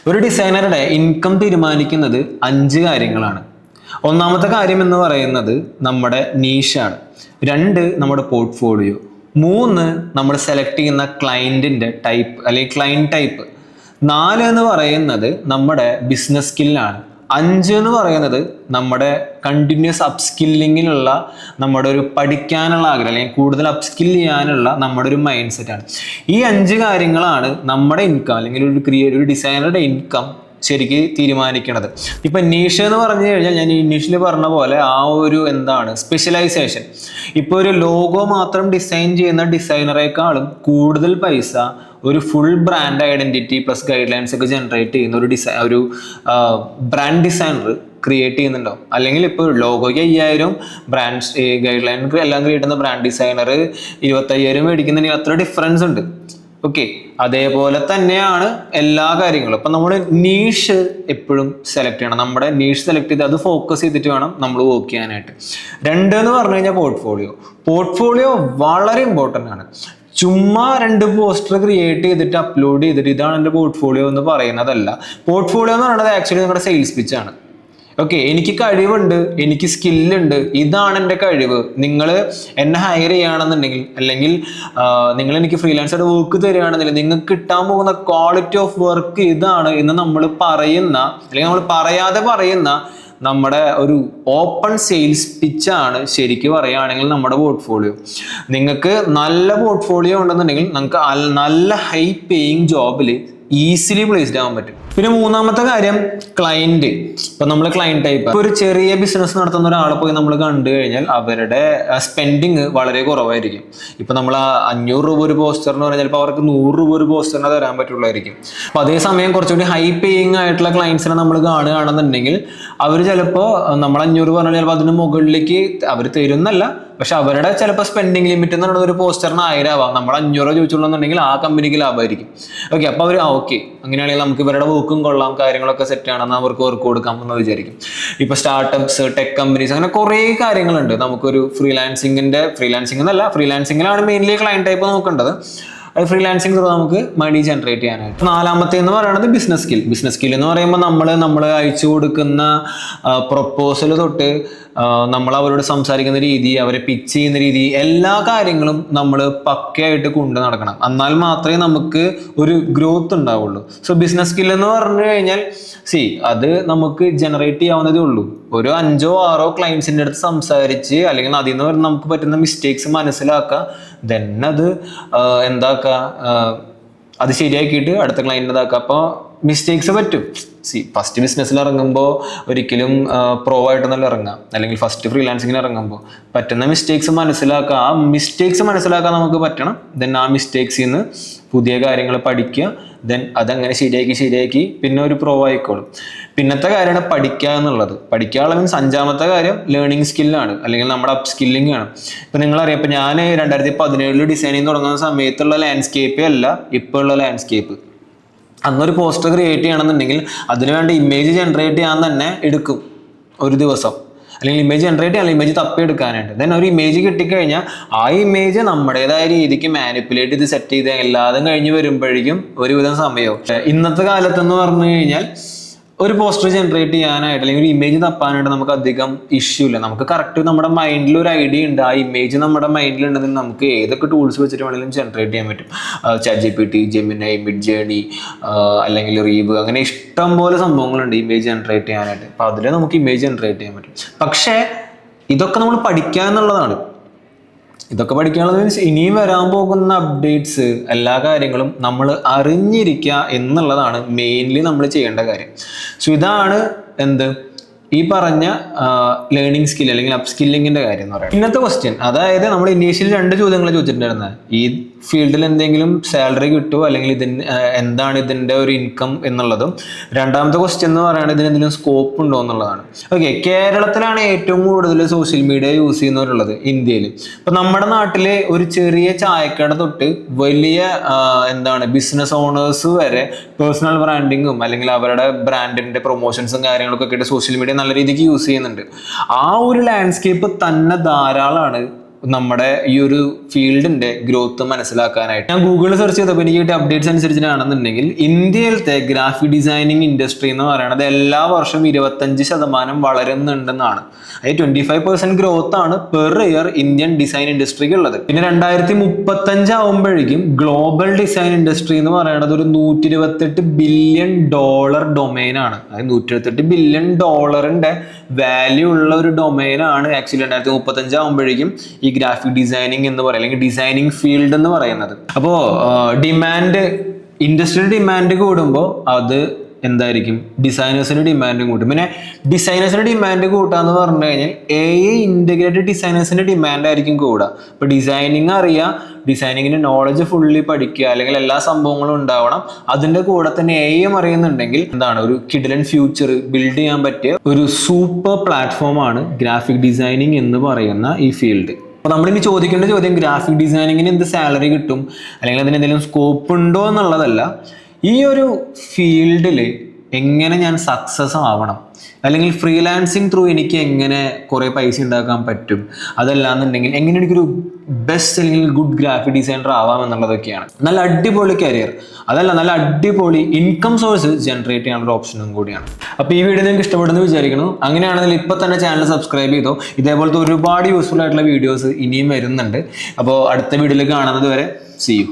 ഒരു ഡിസൈനറുടെ ഇൻകം തീരുമാനിക്കുന്നത് 5 കാര്യങ്ങളാണ്. ഒന്നാമത്തെ കാര്യം എന്ന് പറയുന്നത് നമ്മുടെ നീഷാണ്. 2 നമ്മുടെ പോർട്ട്ഫോളിയോ. 3 നമ്മൾ സെലക്ട് ചെയ്യുന്ന ക്ലയന്റിന്റെ ടൈപ്പ് അല്ലെങ്കിൽ ക്ലയന്റ് ടൈപ്പ്. 4 എന്ന് പറയുന്നത് നമ്മുടെ ബിസിനസ് സ്കില്ലാണ്. 5 എന്ന് പറയുന്നത് നമ്മുടെ കണ്ടിന്യൂസ് അപ്സ്കില്ലിങ്ങിനുള്ള നമ്മുടെ ഒരു പഠിക്കാനുള്ള ആഗ്രഹം അല്ലെങ്കിൽ കൂടുതൽ അപ്സ്കിൽ ചെയ്യാനുള്ള നമ്മുടെ ഒരു മൈൻഡ് സെറ്റാണ്. ഈ 5 കാര്യങ്ങളാണ് നമ്മുടെ ഇൻകം അല്ലെങ്കിൽ ഒരു ഡിസൈനറുടെ ഇൻകം ശരിക്ക് തീരുമാനിക്കുന്നത്. ഇപ്പം നീഷ് എന്ന് പറഞ്ഞു കഴിഞ്ഞാൽ ഞാൻ ഇനീഷ്യൽ പറഞ്ഞ പോലെ ആ ഒരു സ്പെഷ്യലൈസേഷൻ. ഇപ്പോൾ ഒരു ലോഗോ മാത്രം ഡിസൈൻ ചെയ്യുന്ന ഡിസൈനറേക്കാളും കൂടുതൽ പൈസ ഒരു full brand identity plus guide lines ഒക്കെ ജനറേറ്റ് ചെയ്യുന്ന ഒരു ബ്രാൻഡ് ഡിസൈനർ ക്രിയേറ്റ് ചെയ്യുന്നുണ്ടാവും. അല്ലെങ്കിൽ ഇപ്പോൾ ലോഗോയ്ക്ക് 5000 ബ്രാൻഡ് ഗൈഡ് ലൈൻ എല്ലാം ക്രിയേറ്റ് ചെയ്യുന്ന ബ്രാൻഡ് ഡിസൈനർ 25,000 മേടിക്കുന്നുണ്ടെങ്കിൽ അത്ര ഡിഫറൻസ് ഉണ്ട്. ഓക്കെ, അതേപോലെ തന്നെയാണ് എല്ലാ കാര്യങ്ങളും. അപ്പം നമ്മൾ നീഷ് എപ്പോഴും സെലക്ട് ചെയ്യണം. നമ്മുടെ നീഷ് സെലക്ട് ചെയ്ത് അത് ഫോക്കസ് ചെയ്തിട്ട് വേണം നമ്മൾ വർക്ക് ചെയ്യാനായിട്ട്. 2 എന്ന് പറഞ്ഞു കഴിഞ്ഞാൽ പോർട്ട്ഫോളിയോ വളരെ ഇമ്പോർട്ടൻ്റ് ആണ്. ചുമ്മാ 2 പോസ്റ്റർ ക്രിയേറ്റ് ചെയ്തിട്ട് അപ്ലോഡ് ചെയ്തിട്ട് ഇതാണ് എൻ്റെ പോർട്ട്ഫോളിയോ എന്ന് പറയുന്നതല്ല. പോർട്ട്ഫോളിയോ എന്ന് പറയുന്നത് ആക്ച്വലി നിങ്ങളുടെ സെയിൽസ് പിച്ചാണ്. ഓക്കെ, എനിക്ക് കഴിവുണ്ട്, എനിക്ക് സ്കില്ലുണ്ട്, ഇതാണ് എൻ്റെ കഴിവ്. നിങ്ങൾ എന്നെ ഹയർ ചെയ്യുകയാണെന്നുണ്ടെങ്കിൽ അല്ലെങ്കിൽ നിങ്ങൾ എനിക്ക് ഫ്രീലാൻസർ വർക്ക് തരികയാണെന്നുണ്ടെങ്കിൽ നിങ്ങൾക്ക് കിട്ടാൻ പോകുന്ന ക്വാളിറ്റി ഓഫ് വർക്ക് ഇതാണ് എന്ന് നമ്മൾ പറയുന്ന അല്ലെങ്കിൽ നമ്മൾ പറയാതെ പറയുന്ന നമ്മുടെ ഒരു ഓപ്പൺ സെയിൽസ് പിച്ചാണ് ശരിക്കും പറയുകയാണെങ്കിൽ നമ്മുടെ പോർട്ട്ഫോളിയോ. നിങ്ങൾക്ക് നല്ല പോർട്ട്ഫോളിയോ ഉണ്ടെന്നുണ്ടെങ്കിൽ നിങ്ങൾക്ക് നല്ല ഹൈ പേയിങ് ജോബിൽ ഈസിലി പ്ലേസ്ഡ് ആവാൻ പറ്റും. പിന്നെ 3ാമത്തെ കാര്യം ക്ലയന്റ്. ഇപ്പൊ നമ്മൾ ക്ലയന്റ് ടൈപ്പ്. ഇപ്പൊ ഒരു ചെറിയ ബിസിനസ് നടത്തുന്ന ഒരാളെ പോയി നമ്മൾ കണ്ടു കഴിഞ്ഞാൽ അവരുടെ സ്പെൻഡിങ് വളരെ കുറവായിരിക്കും. ഇപ്പൊ നമ്മൾ 500 രൂപ ഒരു പോസ്റ്ററിന് പറഞ്ഞാൽ ചിലപ്പോൾ അവർക്ക് 100 രൂപ ഒരു പോസ്റ്ററിന് തരാൻ പറ്റുള്ളായിരിക്കും. അപ്പൊ അതേസമയം കുറച്ചുകൂടി ഹൈ പേയിങ് ആയിട്ടുള്ള ക്ലയൻസിനെ നമ്മൾ കാണുകയാണെന്നുണ്ടെങ്കിൽ അവർ ചിലപ്പോൾ നമ്മൾ 500 പറഞ്ഞാൽ ചിലപ്പോൾ അതിന് മുകളിലേക്ക് അവർ തരുന്നല്ല, പക്ഷെ അവരുടെ ചിലപ്പോൾ സ്പെൻഡിങ് ലിമിറ്റ് എന്ന് പറയുന്നത് ഒരു പോസ്റ്ററിന് 1000 ആവാം. നമ്മൾ 500 ചോദിച്ചുള്ളൂന്നുണ്ടെങ്കിൽ ആ കമ്പനിക്ക് ലാഭമായിരിക്കും. ഓക്കെ, അപ്പോൾ അവർ ഓക്കെ അങ്ങനെയാണെങ്കിൽ നമുക്ക് ഇവരുടെ വർക്കും കൊള്ളാം, കാര്യങ്ങളൊക്കെ സെറ്റ് ആണെന്ന് അവർക്ക് വർക്ക് കൊടുക്കാം എന്ന് വിചാരിക്കും. ഇപ്പൊ സ്റ്റാർട്ടപ്സ്, ടെക് കമ്പനീസ്, അങ്ങനെ കുറേ കാര്യങ്ങളുണ്ട്. നമുക്കൊരു ഫ്രീലാൻസിങ്ങിലാണ് മെയിൻലി ക്ലയന്റ് ടൈപ്പ് നോക്കേണ്ടത്. ഫ്രീലാൻസിങ് ത്രൂ നമുക്ക് മണി ജനറേറ്റ് ചെയ്യാനായിട്ട്. 4ാമത്തെ എന്ന് പറയുന്നത് ബിസിനസ് സ്കിൽ എന്ന് പറയുമ്പോൾ നമ്മൾ അയച്ചു കൊടുക്കുന്ന പ്രൊപ്പോസൽ തൊട്ട് നമ്മൾ അവരോട് സംസാരിക്കുന്ന രീതി, അവരെ പിച്ച് ചെയ്യുന്ന രീതി, എല്ലാ കാര്യങ്ങളും നമ്മൾ പക്കയായിട്ട് കൊണ്ടു നടക്കണം. എന്നാൽ മാത്രമേ നമുക്ക് ഒരു ഗ്രോത്ത് ഉണ്ടാവുള്ളൂ. സോ ബിസിനസ് സ്കിൽ എന്ന് പറഞ്ഞു കഴിഞ്ഞാൽ അത് നമുക്ക് ജനറേറ്റ് ചെയ്യാവുന്നതേ ഉള്ളൂ. ഒരു 5-6 ക്ലയൻസിൻ്റെ അടുത്ത് സംസാരിച്ച് അല്ലെങ്കിൽ അതിൽ നിന്ന് നമുക്ക് പറ്റുന്ന മിസ്റ്റേക്സ് മനസ്സിലാക്കുക, ദെൻ അത് അത് ശരിയാക്കിയിട്ട് അടുത്ത ക്ലയൻറ്റ് ഇതാക്കുക. അപ്പോൾ മിസ്റ്റേക്സ് പറ്റും. ഫസ്റ്റ് ബിസിനസ്സിൽ ഇറങ്ങുമ്പോൾ ഒരിക്കലും പ്രോ ആയിട്ടൊന്നല്ല ഇറങ്ങാം, അല്ലെങ്കിൽ ഫസ്റ്റ് ഫ്രീലാൻസിങ്ങിന് ഇറങ്ങുമ്പോൾ പറ്റുന്ന മിസ്റ്റേക്സ് മനസ്സിലാക്കുക. ആ മിസ്റ്റേക്സ് മനസ്സിലാക്കാൻ നമുക്ക് പറ്റണം. ദെൻ ആ മിസ്റ്റേക്സിൽ നിന്ന് പുതിയ കാര്യങ്ങൾ പഠിക്കുക. ദെൻ അതങ്ങനെ ശരിയാക്കി പിന്നെ ഒരു പ്രോ ആയിക്കോളും. പിന്നത്തെ കാര്യമാണ് പഠിക്കുക എന്നുള്ളത്. പഠിക്കാനുള്ള മീൻസ് 5ാമത്തെ കാര്യം ലേണിംഗ് സ്കില്ലാണ് അല്ലെങ്കിൽ നമ്മുടെ അപ്പ് സ്കില്ലിംഗ് ആണ്. ഇപ്പം നിങ്ങളറിയാം, ഇപ്പം ഞാൻ 2017 ഡിസൈനിങ് തുടങ്ങുന്ന സമയത്തുള്ള ലാൻഡ്സ്കേപ്പേ അല്ല ഇപ്പോൾ ഉള്ള ലാൻഡ്സ്കേപ്പ്. അന്നൊരു പോസ്റ്റർ ക്രിയേറ്റ് ചെയ്യണമെന്നുണ്ടെങ്കിൽ അതിനുവേണ്ട ഇമേജ് ജനറേറ്റ് ചെയ്യാൻ തന്നെ എടുക്കും ഒരു ദിവസം. അല്ലെങ്കിൽ ഇമേജ് ജനറേറ്റ് ചെയ്യാൻ, ഇമേജ് തപ്പിയെടുക്കാനായിട്ട്. ദെൻ ഒരു ഇമേജ് കിട്ടിക്കഴിഞ്ഞാൽ ആ ഇമേജ് നമ്മുടേതായ രീതിക്ക് മാനിപ്പുലേറ്റ് ചെയ്ത് സെറ്റ് ചെയ്ത് എല്ലാതും കഴിഞ്ഞ് വരുമ്പോഴേക്കും ഒരുവിധം സമയവും. ഇന്നത്തെ കാലത്തെന്ന് പറഞ്ഞു കഴിഞ്ഞാൽ ഒരു പോസ്റ്റർ ജനറേറ്റ് ചെയ്യാനായിട്ട് അല്ലെങ്കിൽ ഒരു ഇമേജ് തപ്പാനായിട്ട് നമുക്ക് അധികം ഇഷ്യൂ ഇല്ല. നമുക്ക് കറക്റ്റ് നമ്മുടെ മൈൻഡിൽ ഒരു ഐഡിയ ഉണ്ട്, ആ ഇമേജ് നമ്മുടെ മൈൻഡിൽ ഉണ്ടെങ്കിൽ നമുക്ക് ഏതൊക്കെ ടൂൾസ് വെച്ചിട്ട് വേണമെങ്കിലും ജനറേറ്റ് ചെയ്യാൻ പറ്റും. ChatGPT, Gemini, Midjourney അല്ലെങ്കിൽ റീവ്, അങ്ങനെ ഇഷ്ടം പോലെ സംഭവങ്ങളുണ്ട് ഇമേജ് ജനറേറ്റ് ചെയ്യാനായിട്ട്. അപ്പോൾ അതിൽ നമുക്ക് ഇമേജ് ജനറേറ്റ് ചെയ്യാൻ പറ്റും. പക്ഷേ ഇതൊക്കെ നമ്മൾ പഠിക്കുക എന്നുള്ളതാണ്. ഇതൊക്കെ പഠിക്കാനുള്ളത് മീൻസ് ഇനിയും വരാൻ പോകുന്ന അപ്ഡേറ്റ്സ് എല്ലാ കാര്യങ്ങളും നമ്മൾ അറിഞ്ഞിരിക്കുക എന്നുള്ളതാണ് മെയിൻലി നമ്മൾ ചെയ്യേണ്ട കാര്യം. സോ ഇതാണ് ഈ പറഞ്ഞ ലേണിംഗ് സ്കിൽ അല്ലെങ്കിൽ അപ്പ് സ്കില്ലിങ്ങിന്റെ കാര്യം എന്ന് പറയുന്നത്. ഇന്നത്തെ ക്വസ്റ്റ്യൻ, അതായത് നമ്മൾ ഇനീഷ്യലി 2 ചോദ്യങ്ങൾ ചോദിച്ചിട്ടുണ്ടായിരുന്നത്, ഈ ഫീൽഡിൽ എന്തെങ്കിലും സാലറി കിട്ടുമോ അല്ലെങ്കിൽ എന്താണ് ഇതിൻ്റെ ഒരു ഇൻകം എന്നുള്ളതും, 2ാമത്തെ ക്വസ്റ്റ്യൻ എന്ന് പറയുന്നത് ഇതിന് എന്തെങ്കിലും സ്കോപ്പ് ഉണ്ടോ എന്നുള്ളതാണ്. ഓക്കെ, കേരളത്തിലാണ് ഏറ്റവും കൂടുതൽ സോഷ്യൽ മീഡിയ യൂസ് ചെയ്യുന്നവരുള്ളത് ഇന്ത്യയിൽ. ഇപ്പം നമ്മുടെ നാട്ടിലെ ഒരു ചെറിയ ചായക്കട തൊട്ട് വലിയ ബിസിനസ് ഓണേഴ്സ് വരെ പേഴ്സണൽ ബ്രാൻഡിങ്ങും അല്ലെങ്കിൽ അവരുടെ ബ്രാൻഡിന്റെ പ്രൊമോഷൻസും കാര്യങ്ങളൊക്കെ ആയിട്ട് സോഷ്യൽ മീഡിയ നല്ല രീതിക്ക് യൂസ് ചെയ്യുന്നുണ്ട്. ആ ഒരു ലാൻഡ്സ്കേപ്പ് തന്നെ ധാരാളമാണ് നമ്മുടെ ഈ ഒരു ഫീൽഡിന്റെ ഗ്രോത്ത് മനസ്സിലാക്കാനായിട്ട്. ഞാൻ ഗൂഗിളിൽ സെർച്ച് ചെയ്തപ്പോൾ എനിക്ക് കിട്ടിയ അപ്ഡേറ്റ്സ് അനുസരിച്ചിട്ടാണെന്നുണ്ടെങ്കിൽ ഇന്ത്യയിലത്തെ ഗ്രാഫിക് ഡിസൈനിങ് ഇൻഡസ്ട്രി എന്ന് പറയുന്നത് എല്ലാ വർഷവും 25% വളരുന്നുണ്ടെന്നാണ്. അതായത് 25% ഗ്രോത്ത് ആണ് പെർ ഇയർ ഇന്ത്യൻ ഡിസൈൻ ഇൻഡസ്ട്രിക്ക് ഉള്ളത്. പിന്നെ 2035 ആവുമ്പോഴേക്കും ഗ്ലോബൽ ഡിസൈൻ ഇൻഡസ്ട്രി എന്ന് പറയുന്നത് ഒരു $128 ബില്യൺ ഡൊമൈൻ ആണ്. അതായത് $128 ബില്യൺ വാല്യൂ ഉള്ള ഒരു ഡൊമൈൻ ആണ് ആക്ച്വലി 2035 ആവുമ്പോഴേക്കും ഈ ഗ്രാഫിക് ഡിസൈനിങ് എന്ന് പറയുന്നത്, അല്ലെങ്കിൽ ഡിസൈനിങ് ഫീൽഡ് എന്ന് പറയുന്നത്. അപ്പോൾ ഇൻഡസ്ട്രിയൽ ഡിമാൻഡ് കൂടുമ്പോൾ അത് എന്തായിരിക്കും, ഡിസൈനേഴ്സിന്റെ ഡിമാൻഡും കൂട്ടും. പിന്നെ ഡിസൈനേഴ്സിന്റെ ഡിമാൻഡ് കൂട്ടാന്ന് പറഞ്ഞു കഴിഞ്ഞാൽ AI ഇന്റഗ്രേറ്റഡ് ഡിസൈനേഴ്സിന്റെ ഡിമാൻഡ് ആയിരിക്കും കൂടുക. ഇപ്പൊ ഡിസൈനിങ് അറിയാം, ഡിസൈനിങ്ങിന്റെ നോളജ് ഫുള്ളി പഠിക്കുക, അല്ലെങ്കിൽ എല്ലാ സംഭവങ്ങളും ഉണ്ടാവണം. അതിന്റെ കൂടെ തന്നെ AI അറിയുന്നുണ്ടെങ്കിൽ എന്താണ്, ഒരു കിഡിലൻ ഫ്യൂച്ചർ ബിൽഡ് ചെയ്യാൻ പറ്റിയ ഒരു സൂപ്പർ പ്ലാറ്റ്ഫോം ആണ് ഗ്രാഫിക് ഡിസൈനിങ് എന്ന് പറയുന്ന ഈ ഫീൽഡ്. അപ്പോൾ നമ്മളിനി ചോദിക്കേണ്ട ചോദ്യം ഗ്രാഫിക് ഡിസൈനിങ്ങിന് എന്ത് സാലറി കിട്ടും, അല്ലെങ്കിൽ അതിന് എന്തെങ്കിലും സ്കോപ്പ് ഉണ്ടോ എന്നുള്ളതല്ല. ഈ ഒരു ഫീൽഡിൽ എങ്ങനെ ഞാൻ സക്സസ് ആവണം, അല്ലെങ്കിൽ ഫ്രീലാൻസിങ് ത്രൂ എനിക്ക് എങ്ങനെ കുറേ പൈസ ഉണ്ടാക്കാൻ പറ്റും, അതല്ലാന്നുണ്ടെങ്കിൽ എങ്ങനെ എനിക്കൊരു ബെസ്റ്റ് അല്ലെങ്കിൽ ഗുഡ് ഗ്രാഫിക് ഡിസൈനർ ആവാം എന്നുള്ളതൊക്കെയാണ്. നല്ല അടിപൊളി കരിയർ, അതല്ല നല്ല അടിപൊളി ഇൻകം സോഴ്സ് ജനറേറ്റ് ചെയ്യാനുള്ള ഓപ്ഷനും കൂടിയാണ്. അപ്പോൾ ഈ വീഡിയോ നിങ്ങൾക്ക് ഇഷ്ടപ്പെടുന്നു വിചാരിക്കുന്നു. അങ്ങനെയാണെങ്കിൽ ഇപ്പോൾ തന്നെ ചാനൽ സബ്സ്ക്രൈബ് ചെയ്തോ. ഇതേപോലത്തെ ഒരുപാട് യൂസ്ഫുൾ ആയിട്ടുള്ള വീഡിയോസ് ഇനിയും വരുന്നുണ്ട്. അപ്പോൾ അടുത്ത വീഡിയോയിൽ കാണുന്നത് വരെ see you.